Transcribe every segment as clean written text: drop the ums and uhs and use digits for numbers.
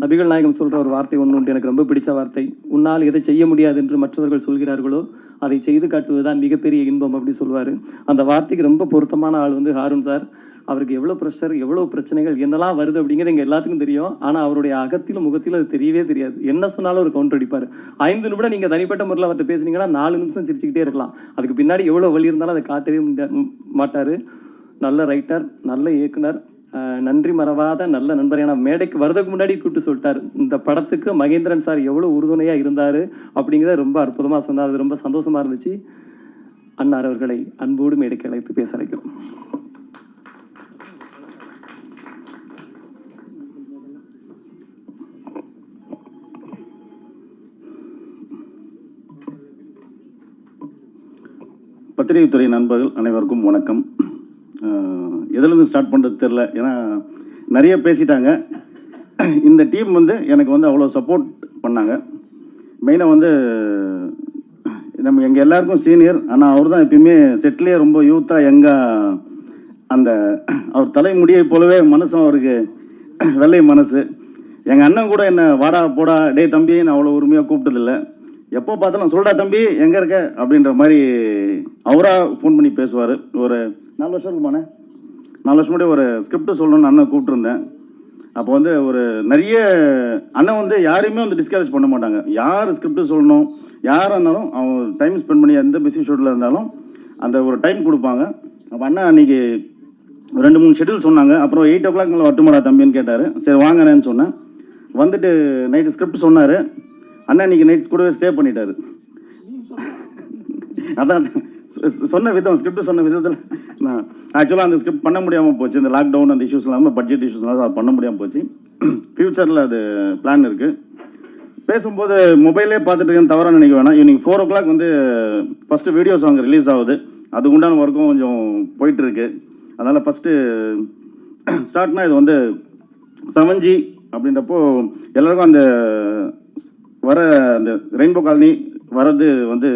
நபிகள் நாயகம் சொல்கிற ஒரு வார்த்தை ஒன்று உண்டு, எனக்கு ரொம்ப பிடிச்ச வார்த்தை. உன்னால் எதை செய்ய முடியாது என்று மற்றவர்கள் சொல்கிறார்களோ அதை செய்து காட்டுவதுதான் மிகப்பெரிய இன்பம் அப்படி சொல்லுவார். அந்த வார்த்தைக்கு ரொம்ப பொருத்தமான ஆள் வந்து ஹாரூன் சார். அவருக்கு எவ்வளோ ப்ரெஷர், எவ்வளோ பிரச்சனைகள், என்னெல்லாம் வருது அப்படிங்கிறது எங்கள் எல்லாத்துக்கும் தெரியும். ஆனால் அவருடைய அகத்திலும் முகத்திலும் அது தெரியவே தெரியாது. என்ன சொன்னாலும் ஒரு கவுண்டர் அடிப்பார். 5 நிமிடம் நீங்கள் தனிப்பட்ட முறையில் அவர்கிட்ட பேசுனீங்கன்னா 4 நிமிஷம் சிரிச்சுக்கிட்டே இருக்கலாம். அதுக்கு பின்னாடி எவ்வளோ வழி இருந்தாலும் அதை காட்டவே மாட்டார். நல்ல ரைட்டர், நல்ல இயக்குனர், நன்றி மறவாத நல்ல நண்பர். ஏன்னா மேடைக்கு வரதுக்கு முன்னாடி கூப்பிட்டு சொல்லிட்டார், இந்த படத்துக்கு மகேந்திரன் சார் எவ்வளோ உறுதுணையாக இருந்தார் அப்படிங்கிறத ரொம்ப அற்புதமாக சொன்னார். அது ரொம்ப சந்தோஷமாக இருந்துச்சு. அன்னார் அவர்களை அன்போடு மேடைக்கு அழைத்து பேச வைக்கிறோம். பத்திரிகைத்துறை நண்பர்கள் அனைவருக்கும் வணக்கம். எதுலேருந்து ஸ்டார்ட் பண்ணுறது தெரில, ஏன்னா நிறைய பேசிட்டாங்க. இந்த டீம் வந்து எனக்கு வந்து அவ்வளோ சப்போர்ட் பண்ணாங்க. மெயினாக வந்து நம்ம எங்கள் எல்லாருக்கும் சீனியர், ஆனால் அவர் தான் எப்பயுமே செட்லேயே ரொம்ப யூத்தாக யங்காக, அந்த அவர் தலைமுடியை போலவே மனசும் அவருக்கு வெள்ளை மனசு. எங்கள் அண்ணன் கூட என்னை வாடா போடா டே தம்பி நான் அவ்வளோ உரிமையாக கூப்பிட்டதில்லை. எப்போ பார்த்தாலும் சொல்டா தம்பி எங்கே இருக்க அப்படின்ற மாதிரி அவராக ஃபோன் பண்ணி பேசுவார். ஒரு 4 வருஷம் இருக்குமாண்ணே, 4 வருஷம் முன்னாடி ஒரு ஸ்கிரிப்ட் சொல்லணும்னு அண்ணன் கூப்பிட்டுருந்தேன். அப்போ வந்து ஒரு நிறைய அண்ணன் வந்து யாரையுமே வந்து டிஸ்கரேஜ் பண்ண மாட்டாங்க. யார் ஸ்கிரிப்ட் சொல்லணும், யாராக இருந்தாலும் அவங்க டைம் ஸ்பெண்ட் பண்ணி எந்த பிஸி ஷெட்யூலில் இருந்தாலும் அந்த ஒரு டைம் கொடுப்பாங்க. அப்போ அண்ணன் அன்றைக்கி 2-3 ஷெட்யூல் சொன்னாங்க. அப்புறம் 8 o'clock மேலே வரட்டுமாடா தம்பின்னு கேட்டார். சரி வாங்கண்ணேன்னு சொன்னேன். வந்துட்டு நைட்டு ஸ்கிரிப்ட் சொன்னார். அண்ணா இன்றைக்கி நைட் கூடவே ஸ்டே பண்ணிட்டார். அதான் சொன்ன விதம், ஸ்கிரிப்ட் சொன்ன விதத்தில் நான் ஆக்சுவலாக அந்த ஸ்கிரிப்ட் பண்ண முடியாமல் போச்சு. இந்த லாக்டவுன் அந்த இஷ்யூஸ் இல்லாமல், பட்ஜெட் இஷ்யூஸ்னால அது பண்ண முடியாமல் போச்சு. ஃப்யூச்சரில் அது பிளான் இருக்குது. பேசும்போது மொபைலே பார்த்துட்டு இருக்கேன்னு தவறாக நினைக்க வேணாம். ஈவினிங் 4 o'clock வந்து ஃபஸ்ட்டு வீடியோ சாங் ரிலீஸ் ஆகுது. அதுக்கு உண்டான ஒர்க்கும் கொஞ்சம் போயிட்டுருக்கு. அதனால் ஃபஸ்ட்டு ஸ்டார்ட்னா இது வந்து 7G அப்படின்றப்போ எல்லாருக்கும் அந்த வர அந்த ரெயின்போ காலனி வர்றது வந்து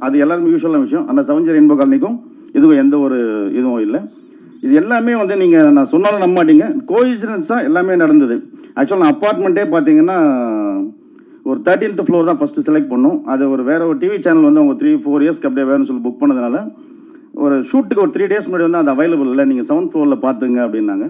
அது எல்லாருமே யூஸ்வலான விஷயம். அந்த 7G ரெயின்போ காலனிக்கும் இதுவும் எந்த ஒரு இதுவும் இல்லை. இது எல்லாமே வந்து நீங்கள் நான் சொன்னாலும் நம்ப மாட்டீங்க, கோஇன்சிடென்ஸாக எல்லாமே நடந்தது. ஆக்சுவலாக நான் அப்பார்ட்மெண்ட்டே பார்த்தீங்கன்னா ஒரு 13th floor தான் ஃபஸ்ட்டு செலக்ட் பண்ணோம். அது ஒரு வேறு ஒரு டிவி சேனல் வந்து அவங்க 3-4 இயர்ஸ்க்கு அப்படியே வேணும்னு சொல்லி புக் பண்ணதுனால ஒரு ஷூட்டுக்கு ஒரு 3 days முன்னாடி வந்து அது அவைலபிள் இல்லை, நீங்கள் 7th floor பார்த்துங்க அப்படின்னாங்க.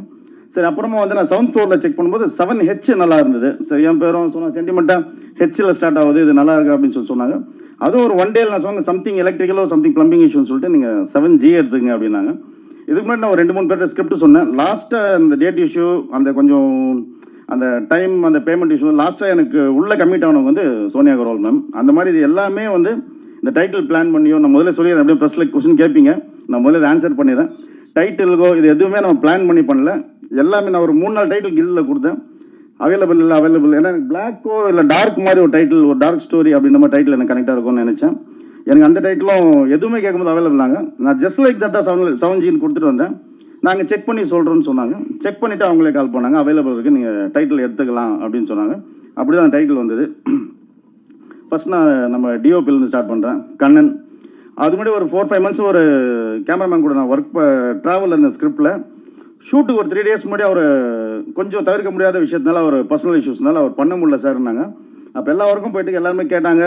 சரி, அப்புறமா வந்து நான் 7th floor செக் பண்ணும்போது 7H நல்லா இருந்தது. சரி, என் பேரும் சொன்னால் சென்டிமெண்ட்டாக ஹெச்சில் ஸ்டார்ட் ஆகுது, இது நல்லா இருக்கு அப்படின்னு சொல்லி சொன்னாங்க. அதுவும் ஒரு 1 day நான் சொன்னேன் சம்திங் எலக்ட்ரிக்கலோ சம்திங் ப்ளம்பிங் இஷ்யூன்னு சொல்லிட்டு நீங்கள் 7G எடுத்துங்க அப்படின்னாங்க. இதுக்கு முன்னாடி நான் ஒரு 2-3 பேர்ட்ட ஸ்கிரிப்ட் சொன்னேன். லாஸ்ட்டாக அந்த டேட் இஷ்யூ, அந்த கொஞ்சம் அந்த டைம், அந்த பேமெண்ட் இஷ்யூ, லாஸ்ட்டாக எனக்கு உள்ளே கமிட் ஆனவங்க வந்து சோனியா அகர்வால் மேம். அந்த மாதிரி இது எல்லாமே வந்து இந்த டைட்டில் பிளான் பண்ணியோ, நான் முதல்ல சொல்லிடுறேன், அப்படியே ப்ரெஸ்ஸில் கொஸ்டின் கேட்பீங்க, நான் முதல்ல ஆன்சர் பண்ணிடுறேன். டைட்டிலுக்கோ இது எதுவுமே நம்ம பிளான் பண்ணி பண்ணல. எல்லாமே நான் ஒரு 3-4 டைட்டில் கில்லில் கொடுத்தேன். அவைலபிள் இல்லை, அவைலபிள். ஏன்னா எனக்கு பிளாக்கோ இல்லை டார்க் மாதிரி ஒரு டைட்டில், ஒரு டார்க் ஸ்டோரி அப்படின்ற மாதிரி டைட்டில் எனக்கு கனெக்டாக இருக்கும்னு நினச்சேன். எனக்கு அந்த டைட்டிலும் எதுவுமே கேட்கும்போது அவைலபிளாங்க. நான் ஜஸ்ட் லைக் தட் 7Gன்னு கொடுத்துட்டு வந்தேன். நாங்கள் செக் பண்ணி சொல்கிறோன்னு சொன்னாங்க. செக் பண்ணிவிட்டு அவங்களே கால் பண்ணாங்க, அவைலபிள் இருக்குது, நீங்கள் டைட்டில் எடுத்துக்கலாம் அப்படின்னு சொன்னாங்க. அப்படி தான் டைட்டில் வந்தது. ஃபஸ்ட் நான் நம்ம டிஓபிலேருந்து ஸ்டார்ட் பண்ணுறேன். கண்ணன். அது முன்னாடி ஒரு 4-5 months ஒரு கேமராமேன் கூட நான் ஒர்க் ட்ராவல் அந்த ஸ்கிரிப்டில் ஷூட்டுக்கு ஒரு 3 days முன்னாடி அவர் கொஞ்சம் தவிர்க்க முடியாத விஷயத்தினால ஒரு பர்சனல் இஷ்யூஸ்னால அவர் பண்ண முடியல சார்னாங்க. அப்போ எல்லா ஒர்க்கும் போயிட்டு எல்லாருமே கேட்டாங்க,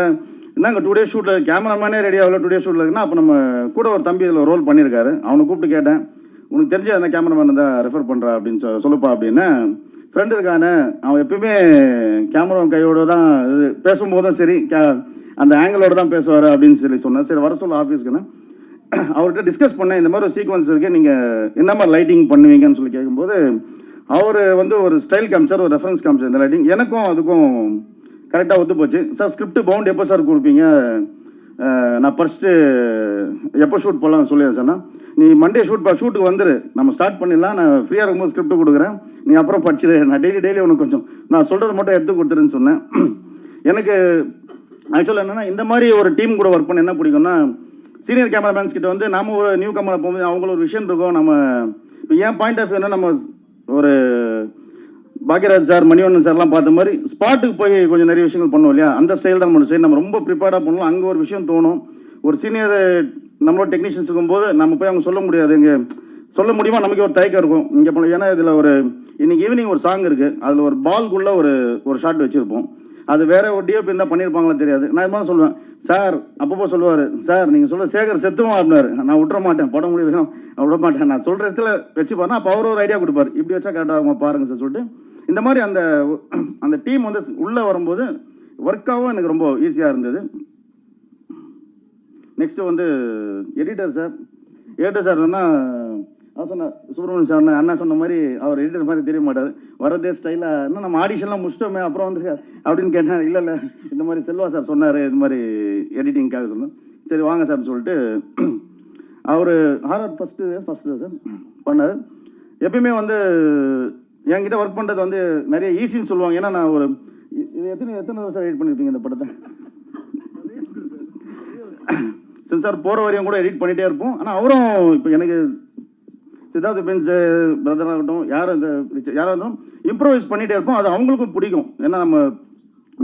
என்னங்க 2 days ஷூட்டில் கேமராமேனே ரெடி ஆகல, 2 days ஷூட்டில் இருக்குன்னா அப்போ நம்ம கூட ஒரு தம்பி இதில் ரோல் பண்ணியிருக்காரு, அவனை கூப்பிட்டு கேட்டேன், உனக்கு தெரிஞ்ச அந்த கேமராமேன் தான் ரெஃபர் பண்ணுறா அப்படின்னு சொல்லுப்பா அப்படின்னு. ஃப்ரெண்டு இருக்கானே, அவன் எப்பயுமே கேமரா கையோடு தான் இது பேசும்போதும் சரி அந்த ஆங்கிளோடு தான் பேசுவார் அப்படின்னு சொல்லி சொன்னேன். சரி வர சொல்ல ஆஃபீஸ்க்குன்னு அவர்கிட்ட டிஸ்கஸ் பண்ணேன். இந்த மாதிரி ஒரு சீக்வன்ஸ் இருக்குது, நீங்கள் என்ன மாதிரி லைட்டிங் பண்ணுவீங்கன்னு சொல்லி கேட்கும்போது அவர் வந்து ஒரு ஸ்டைல் காமிச்சார், ஒரு ரெஃபரன்ஸ் காமிச்சார். இந்த லைட்டிங் எனக்கும் அதுக்கும் கரெக்டாக ஒத்து போச்சு. சார் ஸ்கிரிப்ட் பவுண்ட் எப்போ சார் கொடுப்பீங்க, நான் ஃபஸ்ட்டு எப்போ ஷூட் போடலாம்னு சொல்லி சொன்னேன். நீ மண்டே ஷூட்டுக்கு வந்துரு, நம்ம ஸ்டார்ட் பண்ணிடலாம், நான் ஃப்ரீயாக இருக்கும்போது ஸ்கிரிப்ட் கொடுக்குறேன், நீ அப்புறம் படிச்சிரு, நான் டெய்லி உனக்கு கொஞ்சம் நான் சொல்கிறது மட்டும் எடுத்து கொடுத்துருன்னு சொன்னேன். எனக்கு ஆக்சுவலாக என்னென்னா இந்த மாதிரி ஒரு டீம் கூட ஒர்க் பண்ண என்ன பிடிக்கும்னா, சீனியர் கேமராமேன்ஸ் கிட்ட வந்து நம்ம ஒரு நியூ கேமரா போகும்போது அவங்கள ஒரு விஷயம் இருக்கும். நம்ம இப்போ என் பாயிண்ட் ஆஃப் வியூனா நம்ம ஒரு பாக்யராஜ் சார், மணிவண்ணன் சார்லாம் பார்த்த மாதிரி ஸ்பாட்டுக்கு போய் கொஞ்சம் நிறைய விஷயங்கள் பண்ணுவோம் இல்லையா, அந்த ஸ்டைல் தான் நம்ம சரி, நம்ம ரொம்ப ப்ரிப்பேர்டாக பண்ணுவோம். அங்கே ஒரு விஷயம் தோணும், ஒரு சீனியர் நம்மளோட டெக்னீஷியன்ஸ் இருக்கும்போது நம்ம போய் அவங்க சொல்ல முடியாது, இங்கே சொல்ல முடியுமா நமக்கு ஒரு தயக்கம் இருக்கும் இங்கே போல. ஏன்னா இதில் ஒரு இன்னைக்கு ஈவினிங் ஒரு சாங் இருக்குது, அதில் ஒரு பால்குள்ளே ஒரு ஷாட் வச்சுருப்போம். அது வேற ஒரு டிஓபி இருந்தால் பண்ணியிருப்பாங்களோ தெரியாது. நான் இது மாதிரி சொல்லுவேன் சார், அப்பப்போ சொல்லுவார் சார் நீங்கள் சொல்ல சேகர் செத்துவோம் அப்படின்னாரு. நான் விட்டுற மாட்டேன், படம் முடிவு நான் விட மாட்டேன், நான் சொல்கிற இடத்துல வச்சு பாருன்னா அப்போ அவர் ஒரு ஐடியா கொடுப்பார், இப்படி வச்சா கரெக்டாக பாருங்க சார் சொல்லிட்டு. இந்த மாதிரி அந்த டீம் வந்து உள்ளே வரும்போது ஒர்க்காகவும் எனக்கு ரொம்ப ஈஸியாக இருந்தது. நெக்ஸ்ட்டு வந்து எடிட்டர் சார் நான் சொன்ன சுப்பிரமணியன் சார் அண்ணா சொன்ன மாதிரி அவர் எடிட்டர் மாதிரி தெரிய மாட்டார். வரதே ஸ்டைலாக இன்னும் நம்ம ஆடிஷன்லாம் முடிச்சிட்டோமே அப்புறம் வந்து அப்படின்னு கேட்டேன். இல்லை இந்த மாதிரி செல்வா சார் சொன்னார், இது மாதிரி எடிட்டிங்காக சொன்னேன். சரி வாங்க சார்னு சொல்லிட்டு அவர் ஹாரர் ஃபஸ்ட்டு சார் பண்ணார். எப்பயுமே வந்து என்கிட்ட ஒர்க் பண்ணுறது வந்து நிறைய ஈஸின்னு சொல்லுவாங்க. ஏன்னா நான் ஒரு இது எத்தனை வருஷம் எடிட் பண்ணியிருப்பீங்க இந்த படத்தை? சென்சார் போகிற வரையும் கூட எடிட் பண்ணிகிட்டே இருப்போம். ஆனால் அவரும் இப்போ எனக்கு சித்தார்த் பென்ஸ் பிரதராகட்டும் யாராக இருந்தாலும் இம்ப்ரோவைஸ் பண்ணிகிட்டே இருப்போம். அது அவங்களுக்கும் பிடிக்கும். ஏன்னா நம்ம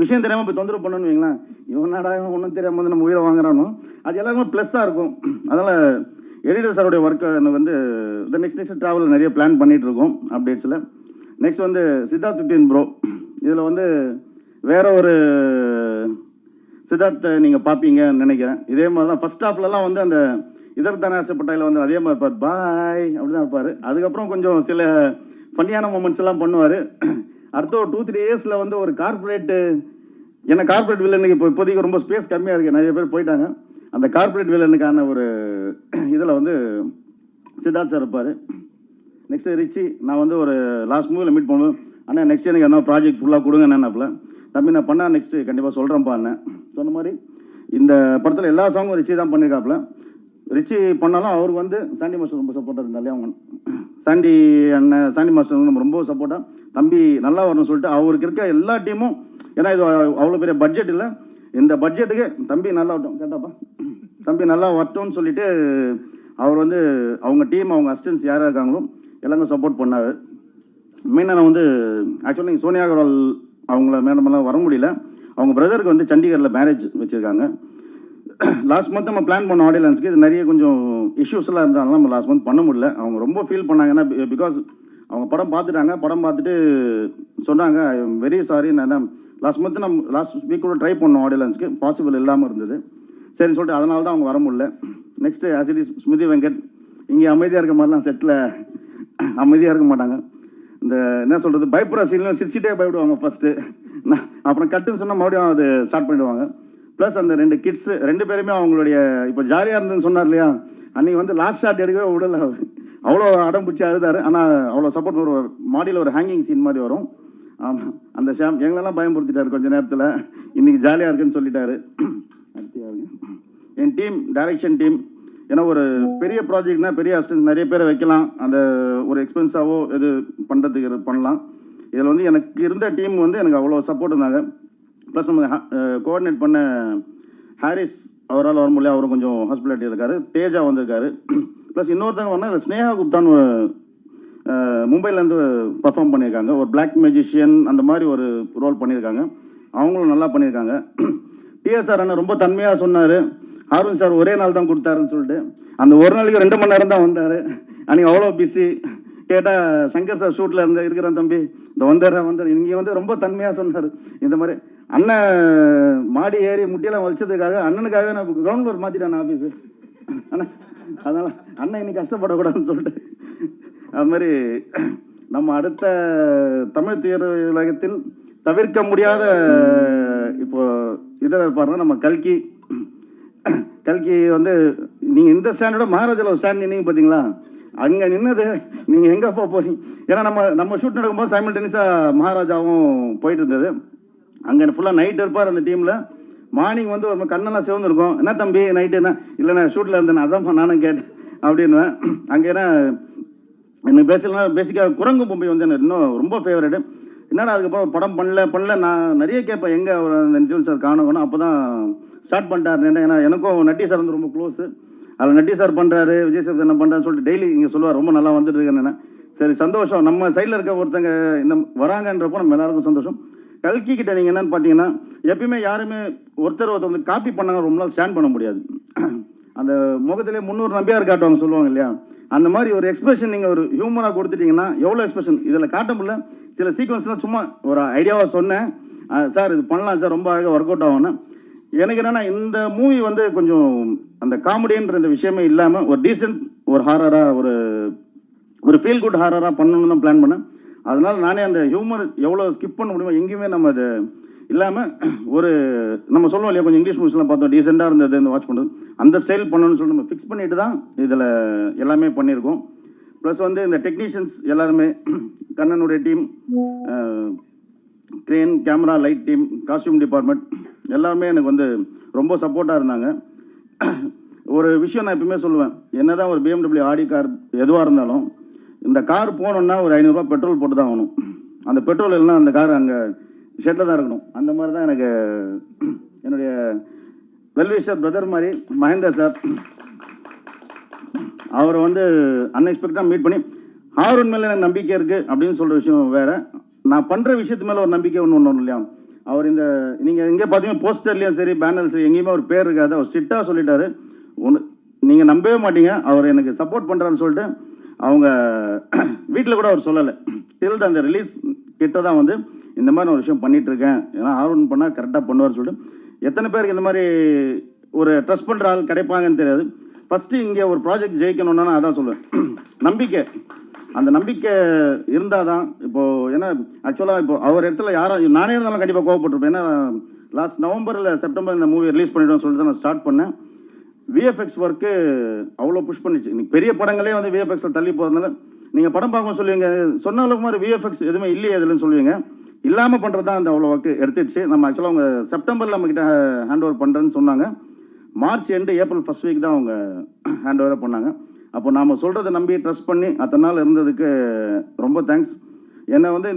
விஷயம் தெரியாமல் போய் தொந்தரவு பண்ணணும்னு வைங்களேன், இவனாடா ஒன்றும் தெரியாமல் வந்து நம்ம உயிரை வாங்குறானோ அது எல்லாருமே ப்ளஸ்ஸாக இருக்கும். அதனால் எடிட்டர் சாருடைய ஒர்க்கை வந்து இந்த நெக்ஸ்ட் ட்ராவலில் நிறைய பிளான் பண்ணிகிட்ருக்கோம் அப்டேட்ஸில். நெக்ஸ்ட் வந்து சித்தார்த் விபின் ப்ரோ, இதில் வந்து வேற ஒரு சித்தார்த்தை நீங்கள் பார்ப்பீங்கன்னு நினைக்கிறேன். இதே மாதிரி தான் ஃபஸ்ட் ஹாஃப்லலாம் வந்து அந்த இதற்கான ஆசைப்பட்டாயில் வந்து அதே மாதிரி இருப்பார், பாய் அப்படி தான் இருப்பார். அதுக்கப்புறம் கொஞ்சம் சில ஃபன்னியான மூமெண்ட்ஸ் எல்லாம் பண்ணுவார். அடுத்த ஒரு 2-3 இயர்ஸில் வந்து ஒரு கார்பரேட் வில்லனுக்கு இப்போதைக்கு ரொம்ப ஸ்பேஸ் கம்மியாக இருக்குது, நிறைய பேர் போயிட்டாங்க. அந்த கார்பரேட் வில்லனுக்கான ஒரு இதில் வந்து சித்தார்த் சார் இருப்பார். நெக்ஸ்ட்டு ரிச்சி, நான் வந்து ஒரு லாஸ்ட் மூவியில் மீட் பண்ணுவேன், அண்ணா நெக்ஸ்ட் எனக்கு என்ன ப்ராஜெக்ட் ஃபுல்லாக கொடுங்க என்னப்பில் தம்பி நான் பண்ணால் நெக்ஸ்ட்டு கண்டிப்பாக சொல்கிறேன்ப்பா அண்ணன் சொன்ன மாதிரி. இந்த படத்தில் எல்லா சாங்கும் ரிச்சி தான் பண்ணியிருக்காப்புல. ரிச்சி பண்ணாலும் அவருக்கு வந்து சாண்டி மாஸ்டர் ரொம்ப சப்போர்ட்டாக இருந்தாலே அவங்க சாண்டி மாஸ்டர் நம்ம ரொம்ப சப்போர்ட்டாக தம்பி நல்லா வரணும்னு சொல்லிட்டு அவருக்கு இருக்க எல்லா டீமும், ஏன்னா இது அவ்வளோ பெரிய பட்ஜெட் இல்லை, இந்த பட்ஜெட்டுக்கு தம்பி நல்லா வரட்டும் கேட்டாப்பா தம்பி நல்லா வரட்டும்னு சொல்லிட்டு அவர் வந்து அவங்க டீம் அவங்க அசிஸ்டன்ஸ் யாராக இருக்காங்களோ எல்லாமே சப்போர்ட் பண்ணார். மெயினாக நான் வந்து ஆக்சுவலாக சோனியா அகர்வால் அவங்கள மேடமெல்லாம் வர முடியல, அவங்க பிரதருக்கு வந்து சண்டிகரில் மேரேஜ் வச்சுருக்காங்க. லாஸ்ட் மந்த் நம்ம பிளான் பண்ண ஆடியன்ஸ்க்கு இது நிறைய கொஞ்சம் இஷ்யூஸ்லாம் இருந்தாலும் நம்ம லாஸ்ட் மந்த் பண்ண முடியல. அவங்க ரொம்ப ஃபீல் பண்ணாங்கன்னா பிகாஸ் அவங்க படம் பார்த்துட்டாங்க, படம் பார்த்துட்டு சொன்னாங்க ஐ எம் வெரி சாரி, நான் லாஸ்ட் வீக் கூட ட்ரை பண்ணோம் ஆடியன்ஸ்க்கு, பாசிபிள் இல்லாமல் இருந்தது. சரின்னு சொல்லிட்டு அதனால தான் அவங்க வர முடியல. நெக்ஸ்ட்டு ஆசிடி ஸ்மிருதி வெங்கட் இங்கே அமைதியாக இருக்க மாதிரிலாம் செட்டில் அமைதியாக இருக்க மாட்டாங்க. இந்த என்ன சொல்கிறது பயப்புற சீன்லாம் சிரிச்சிட்டே பயப்படுவாங்க ஃபஸ்ட்டு, அப்புறம் கட்டுன்னு சொன்னால் மறுபடியும் அது ஸ்டார்ட் பண்ணிடுவாங்க. ப்ளஸ் அந்த 2 கிட்ஸு 2 பேருமே அவங்களுடைய இப்போ ஜாலியாக இருந்ததுன்னு சொன்னார் இல்லையா, அன்றைக்கி வந்து லாஸ்ட் ஷாட் எடுக்கவே விடலை, அவ்வளோ அடம் பிடிச்சி அழுதார். ஆனால் அவ்வளோ சப்போர்ட் ஒரு மாடியில் ஒரு ஹேங்கிங் சீன் மாதிரி வரும். ஆமாம், அந்த எங்களெல்லாம் பயன்படுத்திட்டார் கொஞ்சம் நேரத்தில், இன்றைக்கி ஜாலியாக இருக்குன்னு சொல்லிட்டாரு. என் டீம் டைரக்ஷன் டீம், ஏன்னா ஒரு பெரிய ப்ராஜெக்ட்னா பெரிய அசிஸ்டன்ஸ் நிறைய பேரை வைக்கலாம், அந்த ஒரு எக்ஸ்பென்ஸாவோ இது பண்ணுறதுக்கு பண்ணலாம். இதில் வந்து எனக்கு இருந்த டீம் வந்து எனக்கு அவ்வளோ சப்போர்ட் இருந்தாங்க. ப்ளஸ் நம்ம கோஆர்டினேட் பண்ண ஹாரிஸ் அவரால் வர முடியல, அவரும் கொஞ்சம் ஹாஸ்பிட்டாலிட்டி இருக்கார். தேஜா வந்திருக்காரு. ப்ளஸ் இன்னொருத்தவங்க வரணும் ஸ்னேகா குப்தான்னு மும்பைலேருந்து பர்ஃபார்ம் பண்ணியிருக்காங்க, ஒரு பிளாக் மேஜிஷியன் அந்த மாதிரி ஒரு ரோல் பண்ணியிருக்காங்க, அவங்களும் நல்லா பண்ணியிருக்காங்க. டிஎஸ்ஆர் அண்ணன் ரொம்ப தன்மையாக சொன்னார், ஹாரூன் சார் ஒரே நாள் தான் கொடுத்தாருன்னு சொல்லிட்டு. அந்த ஒரு நாளைக்கு 2 மணி நேரம் தான் வந்தார். அன்றைக்கி அவ்வளோ பிஸி. கேட்டால் சங்கர் சார் ஷூட்டில் இருக்கிற தம்பி இந்த வந்தார் இங்கே வந்து ரொம்ப தன்மையாக சொன்னார். இந்த மாதிரி அண்ணன் மாடி ஏறி முட்டியெல்லாம் வலிச்சதுக்காக அண்ணனுக்காகவே நான் கிரவுண்ட் ஃப்ளோர் மாற்றிட்டேன் ஆஃபீஸு அண்ணன். அதனால் அண்ணன் இன்னைக்கு கஷ்டப்படக்கூடாதுன்னு சொல்லிட்டு அது மாதிரி நம்ம அடுத்த தமிழ் திரையுலகத்தில் தவிர்க்க முடியாத இப்போ இதில் இருப்பாருன்னா நம்ம கல்கி வந்து நீங்கள் இந்த ஸ்டாண்டோட மகாராஜாவில் ஒரு ஸ்டாண்ட் நின்னீங்க பார்த்தீங்களா, அங்கே நின்னது நீங்கள் எங்கே போகிறீங்க. ஏன்னா நம்ம ஷூட் நடக்கும்போது சைமல்டேனியஸாக மகாராஜாவும் போயிட்டு இருந்தது. அங்கே ஃபுல்லாக நைட் இருப்பார் அந்த டீமில். மார்னிங் வந்து ஒரு கண்ணெல்லாம் சிவந்துருக்கும், என்ன தம்பி நைட்டு என்ன இல்லைண்ணா ஷூட்டில் இருந்தேன் அதான் நானும் கேட்டேன் அப்படின்னுவேன். அங்கே ஏன்னா எனக்கு பேசிக்காக குரங்கு பொம்பை வந்து எனக்கு இன்னும் ரொம்ப ஃபேவரேட்டு. என்னடா அதுக்கப்புறம் படம் பண்ணல நான் நிறைய கேட்பேன் எங்கே அந்த நிதில் சார் காணணும். அப்போ தான் ஸ்டார்ட் பண்ணிட்டார். ஏன்னா எனக்கும் நட்டி சார் வந்து ரொம்ப க்ளோஸு. அதில் நட்டி சார் பண்ணுறாரு, விஜய் சார் என்ன பண்ணுறான்னு சொல்லிட்டு டெய்லி இங்கே சொல்லுவார், ரொம்ப நல்லா வந்துட்டு இருக்கேன். சரி சந்தோஷம், நம்ம சைடில் இருக்க ஒருத்தங்க இந்த வராங்கன்றப்போ நம்ம எல்லாருக்கும் சந்தோஷம். கல்கி கிட்ட நீங்கள் என்னென்னு பார்த்தீங்கன்னா எப்பயுமே யாருமே ஒருத்தர் வந்து காப்பி பண்ணாங்க ரொம்ப நாள் ஸ்டாண்ட் பண்ண முடியாது. அந்த முகத்திலே 300 நம்பியார் காட்டுவாங்க சொல்லுவாங்க இல்லையா, அந்த மாதிரி ஒரு எக்ஸ்பிரஷன் நீங்கள் ஒரு ஹியூமராக கொடுத்துட்டீங்கன்னா எவ்வளோ எக்ஸ்பிரஷன் இதில் காட்ட முடியல. சில சீக்வன்ஸ்லாம் சும்மா ஒரு ஐடியாவாக சொன்னேன், சார் இது பண்ணலாம் சார், ரொம்ப அழகாக ஒர்க் அவுட் ஆகும்னு. எனக்கு என்னென்னா இந்த மூவி வந்து கொஞ்சம் அந்த காமெடின்ற இந்த விஷயமே இல்லாமல் ஒரு டீசென்ட் ஒரு ஹாரராக ஒரு ஃபீல் குட் ஹாரராக பண்ணணும்னு தான் பிளான் பண்ணேன். அதனால் நானே அந்த ஹியூமர் எவ்வளோ ஸ்கிப் பண்ண முடியுமோ எங்கேயுமே நம்ம அது இல்லாமல் ஒரு நம்ம சொல்லுவோம் இல்லையா, கொஞ்சம் இங்கிலீஷ் மூவிஸ்லாம் பார்த்தோம் டீசெண்டாக இருந்தது இந்த வாட்ச் பண்ணுறது, அந்த ஸ்டைல் பண்ணணும்னு சொல்லி நம்ம ஃபிக்ஸ் பண்ணிட்டு தான் இதில் எல்லாமே பண்ணியிருக்கோம். ப்ளஸ் வந்து இந்த டெக்னீஷியன்ஸ் எல்லாருமே, கண்ணனுடைய team, crane, camera, light team, costume department எல்லாருமே எனக்கு வந்து ரொம்ப சப்போர்ட்டாக இருந்தாங்க. ஒரு விஷயம் நான் எப்பவுமே சொல்லுவேன், என்ன தான் ஒரு BMW ஆடி கார் எதுவாக இருந்தாலும் இந்த கார் போகணுன்னா ஒரு 500 ரூபா பெட்ரோல் போட்டு தான் ஆகணும். அந்த பெட்ரோல் இல்லைன்னா அந்த கார் அங்கே ஷெட்டில் தான் இருக்கணும். அந்த மாதிரி தான் எனக்கு என்னுடைய வெல்விஷர் பிரதர் மாதிரி மகேந்தர் சார், அவரை வந்து அன்எக்ஸ்பெக்டாக மீட் பண்ணி ஹாரூன் மேலே எனக்கு நம்பிக்கை இருக்குது அப்படின்னு சொல்கிற விஷயம் வேறு, நான் பண்ணுற விஷயத்து மேலே ஒரு நம்பிக்கை ஒன்று இல்லையா. அவர் இந்த நீங்கள் எங்கே பார்த்தீங்கன்னா போஸ்டர்லேயும் சரி பேனர்ஸ் எங்கேயுமே ஒரு பேர் இருக்காது, அவர் ஸ்ட்ரிக்டாக சொல்லிட்டாரு. ஒன்று நீங்கள் நம்பவே மாட்டீங்க, அவர் எனக்கு சப்போர்ட் பண்ணுறான்னு சொல்லிட்டு அவங்க வீட்டில் கூட அவர் சொல்லலை. டில் அந்த ரிலீஸ் கிட்ட தான் வந்து இந்த மாதிரி ஒரு விஷயம் பண்ணிகிட்ருக்கேன், ஏன்னா ஹாரூன் பண்ணால் கரெக்டாக பண்ணுவார் சொல்லிட்டு. எத்தனை பேருக்கு இந்த மாதிரி ஒரு ட்ரஸ்ட் பண்ணுற ஆள் கிடைப்பாங்கன்னு தெரியாது. ஃபஸ்ட்டு இங்கே ஒரு ப்ராஜெக்ட் ஜெயிக்கணுன்னா நான் அதான் சொல்லுவேன், நம்பிக்கை. அந்த நம்பிக்கை இருந்தால் தான் இப்போது, ஏன்னா ஆக்சுவலாக இப்போ அவர் இடத்துல யாரும் நானே இருந்தாலும் கண்டிப்பாக கோவப்பட்டிருப்பேன். ஏன்னா லாஸ்ட் நவம்பரில் செப்டம்பர் இந்த மூவி ரிலீஸ் பண்ணிவிட்டோம்னு சொல்லிட்டு தான் நான் ஸ்டார்ட் பண்ணேன். விஎஃப்எக்ஸ் ஒர்க்கு அவ்வளோ புஷ் பண்ணிச்சு. இன்னைக்கு பெரிய படங்களே வந்து விஎஃப்எக்ஸில் தள்ளி போகிறதுனால நீங்கள் படம் பார்க்கணும் சொல்லுவீங்க, சொன்ன அளவுக்கு மாதிரி விஎஃப்எக்ஸ் எதுவுமே இல்லையே இதுலன்னு சொல்லுவீங்க. இல்லாமல் பண்ணுறது தான் அந்த அவ்வளோ ஒர்க்கு எடுத்துடுச்சு. நம்ம ஆக்சுவலாக அவங்க செப்டம்பரில் நம்மக்கிட்ட ஹேண்ட் ஓவர் பண்ணுறேன்னு சொன்னாங்க. March end April first week தான் அவங்க ஹேண்ட் ஓவராக பண்ணாங்க. அப்போ நாம் சொல்கிறத நம்பி ட்ரஸ்ட் பண்ணி அத்தனை நாள் இருந்ததுக்கு ரொம்ப தேங்க்ஸ். என்னை வந்து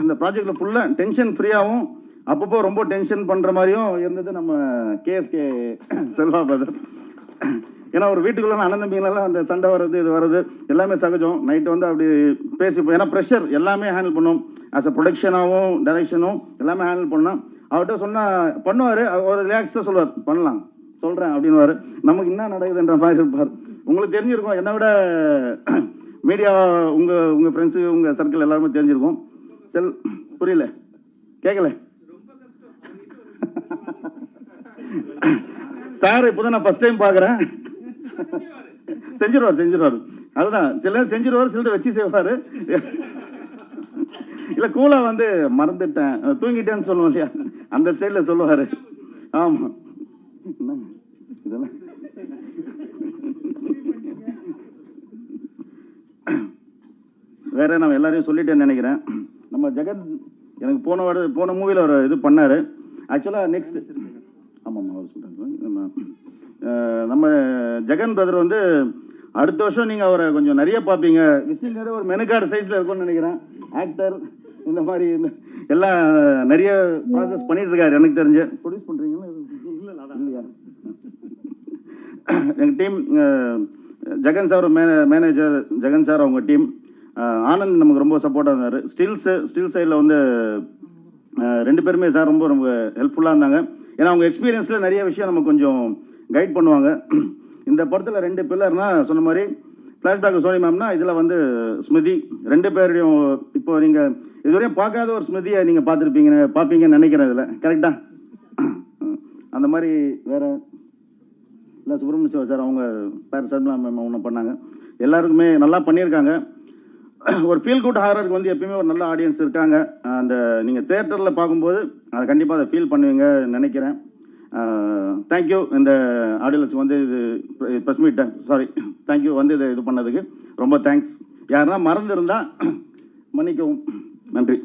இந்த ப்ராஜெக்டில் ஃபுல்லாக டென்ஷன் ஃப்ரீயாகவும் அப்பப்போ ரொம்ப டென்ஷன் பண்ணுற மாதிரியும் இருந்தது நம்ம கேஎஸ்கே செல்வா பிரதர். ஏன்னா ஒரு வீட்டுக்குள்ளே அண்ணன் தம்பிங்களெல்லாம் அந்த சண்டை வர்றது இது வர்றது எல்லாமே சகஜம். நைட்டு வந்து அப்படி பேசிப்போம், ஏன்னா ப்ரெஷர் எல்லாமே ஹேண்டில் பண்ணும். ஆஸ் அ ப்ரொடக்ஷனாகவும் டைரக்ஷனும் எல்லாமே ஹேண்டில் பண்ணோம். அவர்கிட்ட சொன்னால் பண்ணுவார், ஒரு ரிலாக்ஸாக சொல்லுவார், பண்ணலாம் சொல்கிறேன் அப்படின்வார். நமக்கு என்ன நடக்குதுன்ற மாதிரி இருப்பார். உங்களுக்கு தெரிஞ்சிருக்கும், என்னை விட மீடியா உங்கள் ஃப்ரெண்ட்ஸு உங்கள் சர்க்கிள் எல்லாருமே தெரிஞ்சிருக்கும். புரியல, கேட்கல சார், இப்போதான் நான் ஃபர்ஸ்ட் டைம் பார்க்குறேன். செஞ்சிருவார் அதுதான், சில செஞ்சிருவார், சிலர் வச்சு செய்வார். இல்லை கூலாக வந்து மறந்துட்டேன் தூங்கிட்டேன்னு சொல்லுவோம் இல்லையா, அந்த ஸ்டைலில் சொல்லுவார். ஆமாம், இதெல்லாம் வேற நம்ம எல்லாரையும் சொல்லிட்டேன்னு நினைக்கிறேன். நம்ம ஜெகன் எனக்கு போன மூவியில் ஒரு இது பண்ணார். ஆக்சுவலாக நெக்ஸ்ட் ஆமாம் அவர் சொல்கிறாங்க, நம்ம ஜெகன் பிரதர் வந்து அடுத்த வருஷம் நீங்கள் அவரை கொஞ்சம் நிறைய பார்ப்பீங்க. விசிட்டிங் ஒரு மெனுகார்டு சைஸில் இருக்கும்னு நினைக்கிறேன். ஆக்டர் இந்த மாதிரி எல்லாம் நிறைய ப்ராசஸ் பண்ணிட்டு இருக்காரு எனக்கு தெரிஞ்சு. ப்ரொடியூஸ் பண்ணுறீங்களா? இல்லையா? எங்கள் team Jagan sir manager Jagan sir, அவங்க டீம் ஆனந்த் நமக்கு ரொம்ப சப்போர்ட்டாக இருந்தார். ஸ்டில் சைடில் வந்து 2 பேருமே சார் ரொம்ப ஹெல்ப்ஃபுல்லாக இருந்தாங்க. ஏன்னா அவங்க எக்ஸ்பீரியன்ஸில் நிறைய விஷயம் நம்ம கொஞ்சம் கைட் பண்ணுவாங்க. இந்த படத்தில் 2 பில்லர்னால் சொன்ன மாதிரி ஃப்ளாஷ்பேக் சோனி மேம்னா இதில் வந்து ஸ்மிருதி, 2 பேருடையும் இப்போ நீங்கள் இதுவரையும் பார்க்காத ஒரு ஸ்மிருதியை நீங்கள் பார்ப்பீங்கன்னு நினைக்கிறேன் இதில். கரெக்டாக அந்த மாதிரி வேறு இல்லை சுப்பிரமணிய சிவா சார், அவங்க பேர் சர்மிளா மேம் ஒன்று பண்ணாங்க. எல்லாருக்குமே நல்லா பண்ணியிருக்காங்க. ஒரு ஃபீல் குட் ஹாரருக்கு வந்து எப்பயுமே ஒரு நல்ல ஆடியன்ஸ் இருக்காங்க. அந்த நீங்கள் தியேட்டரில் பார்க்கும்போது அதை கண்டிப்பாக அதை ஃபீல் பண்ணுவீங்க நினைக்கிறேன். தேங்க்யூ இந்த ஆடியன்ஸ் வந்து இது ப்ரெஸ் மீட்டை தேங்க்யூ வந்து இது பண்ணதுக்கு ரொம்ப தேங்க்ஸ். யாருன்னா மறந்துருந்தால் மன்னிக்கவும். நன்றி.